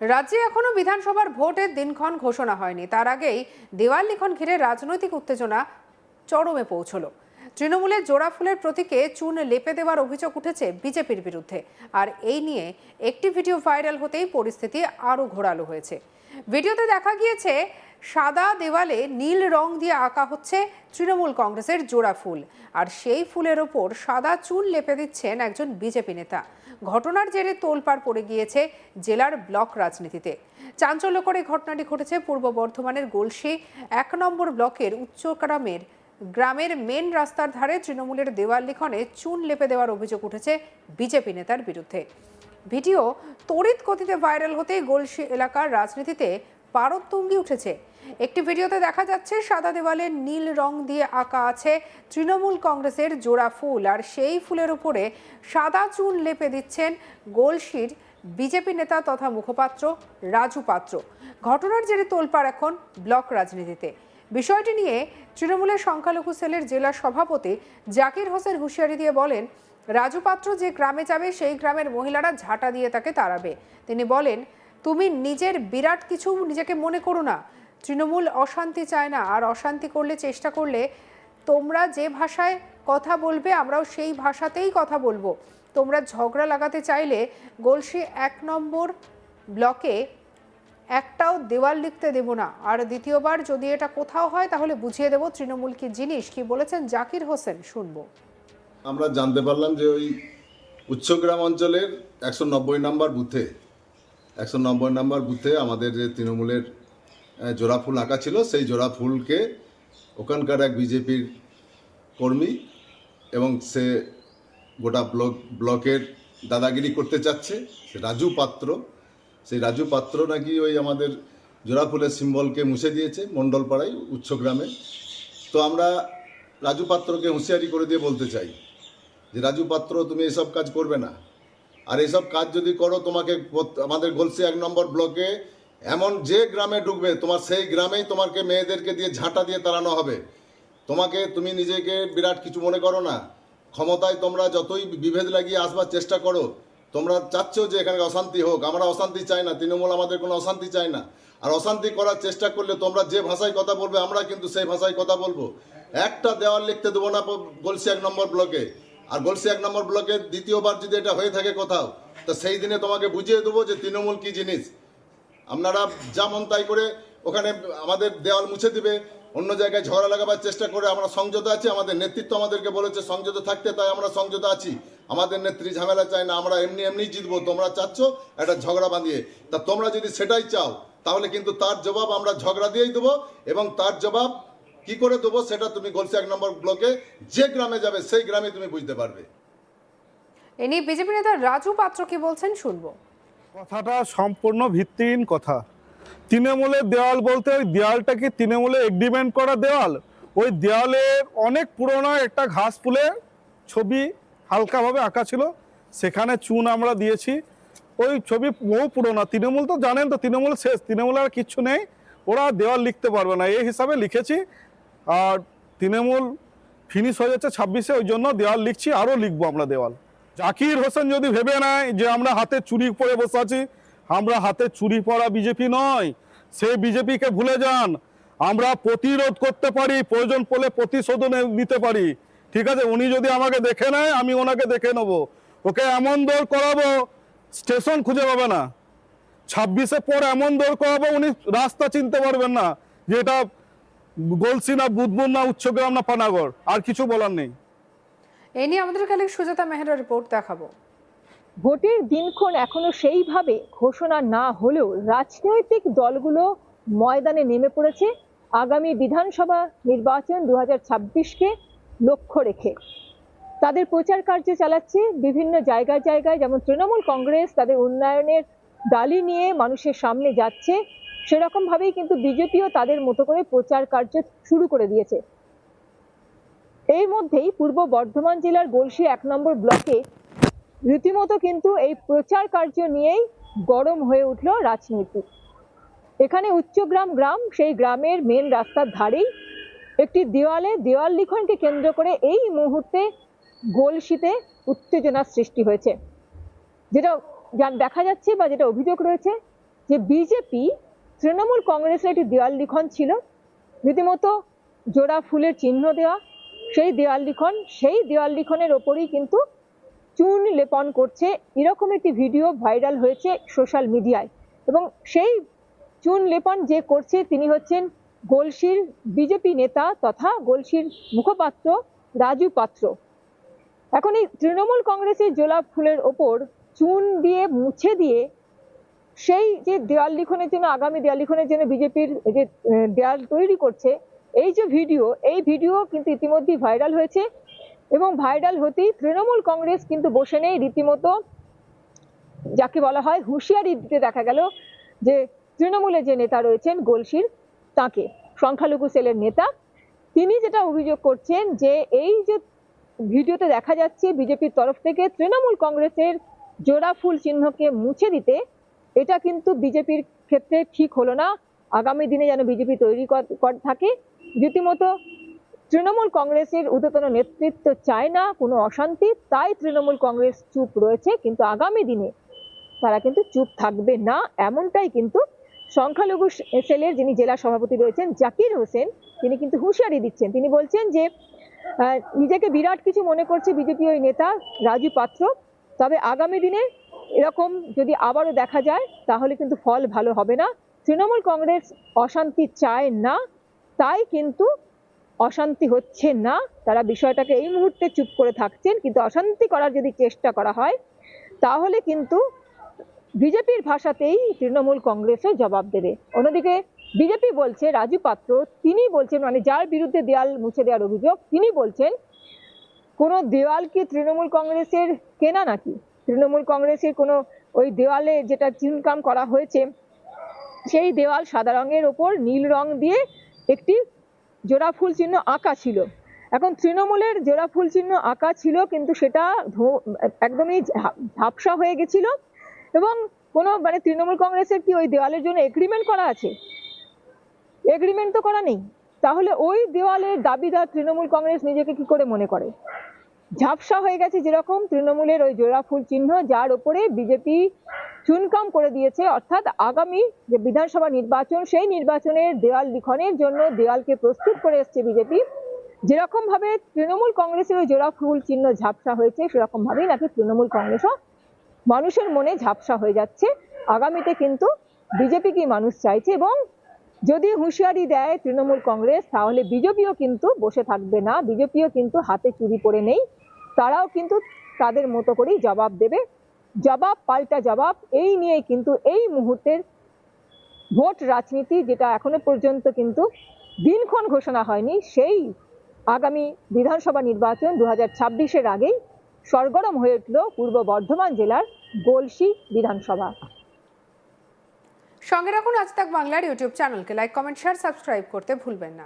রাজ্যে এখনো বিধানসভার ভোটের দিনক্ষণ ঘোষণা হয়নি। তার আগেই দেওয়াল লিখন ঘিরে রাজনৈতিক উত্তেজনা চরমে পৌঁছলো। তৃণমূলের জোড়া ফুলের প্রতীকে চুন লেপে দেওয়ার অভিযোগ উঠেছে বিজেপির বিরুদ্ধে। আর এই নিয়ে একটি ভিডিও ভাইরাল হতেই পরিস্থিতি আরও ঘোরালো হয়েছে। ভিডিওতে দেখা গিয়েছে সাদা দেওয়ালে নীল রং দিয়ে আঁকা হচ্ছে তৃণমূল কংগ্রেসের জোড়া ফুল, আর সেই ফুলের ওপর সাদা চুন লেপে দিচ্ছেন একজন বিজেপি নেতা। ঘটনার জেরে তোলপাড় পড়ে গিয়েছে জেলার ব্লক রাজনীতিতে। চাঞ্চল্যকর এই ঘটনাটি ঘটেছে পূর্ব বর্ধমানের গলসি ১ নম্বর ব্লকের গ্রামের মেন রাস্তার ধারে তৃণমূলের দেওয়াল লিখনে চুন লেপে দেওয়ার অভিযোগ উঠেছে বিজেপি নেতার বিরুদ্ধে। ভিডিও তড়িৎ গতিতে ভাইরাল হতেই গলসি এলাকার রাজনীতিতে পারদতুঙ্গি উঠেছে। একটি ভিডিওতে দেখা যাচ্ছে সাদা দেওয়ালে নীল রং দিয়ে আঁকা আছে তৃণমূল কংগ্রেসের জোড়া ফুল, আর সেই ফুলের উপরে সাদা চুন লেপে দিচ্ছেন গলসির বিজেপি নেতা তথা মুখপাত্র রাজু পাত্র। ঘটনার জেরে তোলপাড় এখন ব্লক রাজনীতিতে। বিষয়টি নিয়ে তৃণমূলের সংখ্যালঘু সেলের জেলা সভাপতি জাকির হোসেন হুঁশিয়ারি দিয়ে বলেন, রাজু পাত্র যে গ্রামে যাবে সেই গ্রামের মহিলারা ঝাঁটা দিয়ে তাকে তাড়াবে। তিনি বলেন, তুমি নিজের বিরাট কিছু নিজেকে মনে করো না। তৃণমূল অশান্তি চায় না, আর অশান্তি করলে চেষ্টা করলে তোমরা যে ভাষায় কথা বলবে আমরাও সেই ভাষাতেই কথা বলবো। তোমরা ঝগড়া লাগাতে চাইলে গলসি ১ নম্বর ব্লকে একটাও দেওয়াল লিখতে দেব না, আর দ্বিতীয়বার যদি এটা কোথাও হয় তাহলে বুঝিয়ে দেব তৃণমূল কি জিনিস। কি বলেছেন জাকির হোসেন, শুনবো। আমরা জানতে পারলাম যে ওই উচ্চগ্রাম অঞ্চলের ১৯০ নম্বর বুথে আমাদের যে তৃণমূলের জোড়া ফুল আঁকা ছিল, সেই জোড়া ফুলকে ওখানকার এক বিজেপির কর্মী এবং সে গোটা ব্লকের দাদাগিরি করতে চাচ্ছে, সে রাজু পাত্র। সেই রাজু পাত্র নাকি ওই আমাদের জোড়া ফুলের সিম্বলকে মুছে দিয়েছে মণ্ডলপাড়ায় উচ্চগ্রামে। তো আমরা রাজু পাত্রকে হুঁশিয়ারি করে দিয়ে বলতে চাই যে রাজু পাত্র, তুমি এসব কাজ করবে না। আর এসব কাজ যদি করো, তোমাকে আমাদের গলসি ১ নম্বর ব্লকে এমন যে গ্রামে ঢুকবে, তোমার সেই গ্রামেই তোমাকে মেয়েদেরকে দিয়ে ঝাঁটা দিয়ে তাড়ানো হবে। তুমি নিজেকে বিরাট কিছু মনে করো না। ক্ষমতায় তোমরা যতই বিভেদ লাগিয়ে আসবার চেষ্টা করো, তোমরা চাচ্ছ যে এখানে অশান্তি হোক। আমরা অশান্তি চাই না, তৃণমূল আমাদের কোনো অশান্তি চাই না। আর অশান্তি করার চেষ্টা করলে তোমরা যে ভাষায় কথা বলবে, আমরা কিন্তু সেই ভাষায় কথা বলবো। একটা দেওয়াল লিখতে দেবো না গলসি ১ নম্বর ব্লকে। আর গলসি ১ নম্বর ব্লকে দ্বিতীয়বার যদি এটা হয়ে থাকে কোথাও, তো সেই দিনে তোমাকে বুঝিয়ে দেবো যে তৃণমূল কি জিনিস। আপনারা যেমন তাই করে ওখানে আমাদের দেওয়াল মুছে দিবে, অন্য জায়গায় ঝগড়া লাগাবার চেষ্টা করে। আমরা সংযত আছি, আমাদের নেতৃত্ব আমাদেরকে বলেছে সংযত থাকতে, তাই আমরা সংযত আছি। আমাদের নেত্রী ঝামেলা চায় না, আমরা এমনি জিতবো। তোমরা চাচ্ছ একটা ঝগড়া বাঁধিয়ে, তা তোমরা যদি সেটাই চাও তাহলে কিন্তু তার জবাব আমরা ঝগড়া দিয়েই দেবো। এবং তার জবাব কি করে দেবো সেটা তুমি গলসি ১ নম্বর ব্লকে যে গ্রামে যাবে সেই গ্রামে তুমি বুঝতে পারবে। এ নিয়ে বিজেপি নেতা রাজু পাত্র কি বলছেন, শুনবো। কথাটা সম্পূর্ণ ভিত্তিহীন কথা। তৃণমূলের দেওয়াল বলতে ওই দেওয়ালটা কি তৃণমূলের এগ্রিমেন্ট করা দেওয়াল? ওই দেওয়ালে অনেক পুরোনো একটা ঘাস ফুলের ছবি হালকাভাবে আঁকা ছিল, সেখানে চুন আমরা দিয়েছি। ওই ছবি বহু পুরোনো। তৃণমূল তো জানেন, তো তৃণমূল শেষ, তৃণমূল আর কিচ্ছু নেই, ওরা দেওয়াল লিখতে পারবে না এই হিসাবে লিখেছি। আর তৃণমূল ফিনিশ হয়ে যাচ্ছে ২৬-এ, ওই জন্য দেওয়াল লিখছি, আরও লিখবো আমরা দেওয়াল। জাকির হোসেন যদি ভেবে নেয় যে আমরা হাতে চুরি পরে বসে আছি, আমরা হাতে চুরি পরা বিজেপি নয়। সেই বিজেপিকে ভুলে যান। আমরা প্রতিরোধ করতে পারি, প্রয়োজন পড়লে প্রতিশোধন নিতে পারি। ঠিক আছে, উনি যদি আমাকে দেখে নেয়, আমি ওনাকে দেখে নেবো। ওকে এমন দৌড় করাবো স্টেশন খুঁজে পাবে না। ২৬-এ পর এমন দৌড় করাবো উনি রাস্তা চিনতে পারবেন না যে এটা গলসি না বুধবুর না উচ্চগ্রাম না পানাগড়। আর কিছু বলার নেই। এ নিয়ে আমাদের কালে সুজাতা মেহরা রিপোর্ট দেখাবো। ভোটের দিনক্ষণ এখনো সেইভাবে ঘোষণা না হলেও রাজনৈতিক দলগুলো ময়দানে নেমে পড়েছে আগামী বিধানসভা নির্বাচন ২০২৬কে লক্ষ্য রেখে। তাদের প্রচার কার্য চালাচ্ছে বিভিন্ন জায়গায় জায়গায়। যেমন তৃণমূল কংগ্রেস তাদের উন্নয়নের ডালি নিয়ে মানুষের সামনে যাচ্ছে, সেরকম ভাবেই কিন্তু বিজেপিও তাদের মতো করে প্রচার কার্য শুরু করে দিয়েছে। এর মধ্যেই পূর্ব বর্ধমান জেলার গলসি ১ নম্বর ব্লকে রীতিমতো কিন্তু এই প্রচার কার্য নিয়েই গরম হয়ে উঠল রাজনীতি। এখানে উচ্চগ্রাম গ্রাম, সেই গ্রামের মেন রাস্তার ধারেই একটি দেওয়াল লিখনকে কেন্দ্র করে এই মুহূর্তে গলসিতে উত্তেজনার সৃষ্টি হয়েছে। যেটা দেখা যাচ্ছে বা যেটা অভিযোগ রয়েছে যে বিজেপি তৃণমূল কংগ্রেসের একটি দেওয়াল লিখন ছিল, রীতিমতো জোড়া ফুলের চিহ্ন দেওয়া, সেই দেওয়াল লিখনের ওপরই কিন্তু চুন লেপন করছে, এরকম একটি ভিডিও ভাইরাল হয়েছে সোশ্যাল মিডিয়ায়। এবং সেই চুন লেপন যে করছে তিনি হচ্ছেন গলসির বিজেপি নেতা তথা গলসির মুখপাত্র রাজু পাত্র। এখন এই তৃণমূল কংগ্রেসের জোড়া ফুলের ওপর চুন দিয়ে মুছে দিয়ে সেই যে দেওয়াল লিখনের জন্য, আগামী দেওয়াল লিখনের জন্য বিজেপির যে দেওয়াল তৈরি করছে, এই ভিডিও কিন্তু ইতিমধ্যেই ভাইরাল হয়েছে। এবং ভাইরাল হতেই তৃণমূল কংগ্রেস কিন্তু বসে নেই, রীতিমতো যাকে বলা হয় হুঁশিয়ারি দিতে দেখা গেল যে তৃণমূলের যে নেতা রয়েছেন গলসির, তাকে সংখ্যালঘু সেলের নেতা, তিনি যেটা অভিযোগ করছেন যে এই যে ভিডিওতে দেখা যাচ্ছে বিজেপির তরফ থেকে তৃণমূল কংগ্রেসের জোড়া ফুল চিহ্নকে মুছে দিতে, এটা কিন্তু বিজেপির ক্ষেত্রে ঠিক হলো না। আগামী দিনে যেন বিজেপি তৈরি থাকে, রীতিমতো তৃণমূল কংগ্রেসের ঊর্ধ্বতন নেতৃত্ব চায় না কোনো অশান্তি, তাই তৃণমূল কংগ্রেস চুপ রয়েছে, কিন্তু আগামী দিনে তারা কিন্তু চুপ থাকবে না, এমনটাই কিন্তু সংখ্যালঘু সেলের যিনি জেলা সভাপতি রয়েছেন জাকির হোসেন, তিনি কিন্তু হুঁশিয়ারি দিচ্ছেন। তিনি বলছেন যে নিজেকে বিরাট কিছু মনে করছে বিজেপি ওই নেতা রাজু পাত্র, তবে আগামী দিনে এরকম যদি আবারও দেখা যায় তাহলে কিন্তু ফল ভালো হবে না। তৃণমূল কংগ্রেস অশান্তি চায় না, তাই কিন্তু অশান্তি হচ্ছে না, তারা বিষয়টাকে এই মুহূর্তে চুপ করে থাকছেন, কিন্তু অশান্তি করার যদি চেষ্টা করা হয় তাহলে কিন্তু বিজেপির ভাষাতেই তৃণমূল কংগ্রেসও জবাব দেবে। অন্যদিকে বিজেপি বলছে, রাজু পাত্র তিনি বলছেন, মানে যার বিরুদ্ধে দেওয়াল মুছে দেওয়ার অভিযোগ, তিনি বলছেন কোনো দেওয়াল কি তৃণমূল কংগ্রেসের কেনা নাকি? তৃণমূল কংগ্রেসের কোনো ওই দেওয়ালে যেটা চিহ্নকাম করা হয়েছে, সেই দেওয়াল সাদা রঙের ওপর নীল রং দিয়ে একটি জোড়া ফুল চিহ্ন আঁকা ছিল। এখন তৃণমূলের জোড়া ফুল চিহ্ন আঁকা ছিল, কিন্তু সেটা একদমই ঝাপসা হয়ে গেছিল। এবং কোনো মানে তৃণমূল কংগ্রেসের কি ওই দেওয়ালের জন্য এগ্রিমেন্ট করা আছে? এগ্রিমেন্ট তো করা নেই, তাহলে ওই দেওয়ালের দাবিদার তৃণমূল কংগ্রেস নিজেকে কি করে মনে করে? ঝাপসা হয়ে গেছে যেরকম তৃণমূলের ওই জোড়া ফুল চিহ্ন, যার উপরে বিজেপি চুনকাম করে দিয়েছে, অর্থাৎ আগামী যে বিধানসভা নির্বাচন, সেই নির্বাচনের দেওয়াল লিখনের জন্য দেওয়ালকে প্রস্তুত করে এসছে বিজেপি। যেরকম ভাবে তৃণমূল কংগ্রেসের ওই জোড়া ফুল চিহ্ন ঝাপসা হয়েছে, সেরকম ভাবেই নাকি তৃণমূল কংগ্রেসও মানুষের মনে ঝাপসা হয়ে যাচ্ছে। আগামীতে কিন্তু বিজেপি কি মানুষ চাইছে, এবং যদি হুঁশিয়ারি দেয় তৃণমূল কংগ্রেস, তাহলে বিজেপিও কিন্তু বসে থাকবে না, বিজেপিও কিন্তু হাতে চুরি পড়ে নেই, তারাও কিন্তু তাদের মতো করেই জবাব দেবে। জবাব পাল্টা জবাব, এই নিয়ে কিন্তু এই মুহূর্তের ভোট রাজনীতি, যেটা এখনো পর্যন্ত কিন্তু দিনক্ষণ ঘোষণা হয়নি, সেই আগামী বিধানসভা নির্বাচন 2026-এর আগেই সরগরম হয়ে উঠল পূর্ব বর্ধমান জেলার গলসি বিধানসভা। সঙ্গে রাখুন আজ তাক বাংলার ইউটিউব চ্যানেলকে, লাইক, কমেন্ট, শেয়ার, সাবস্ক্রাইব করতে ভুলবেন না।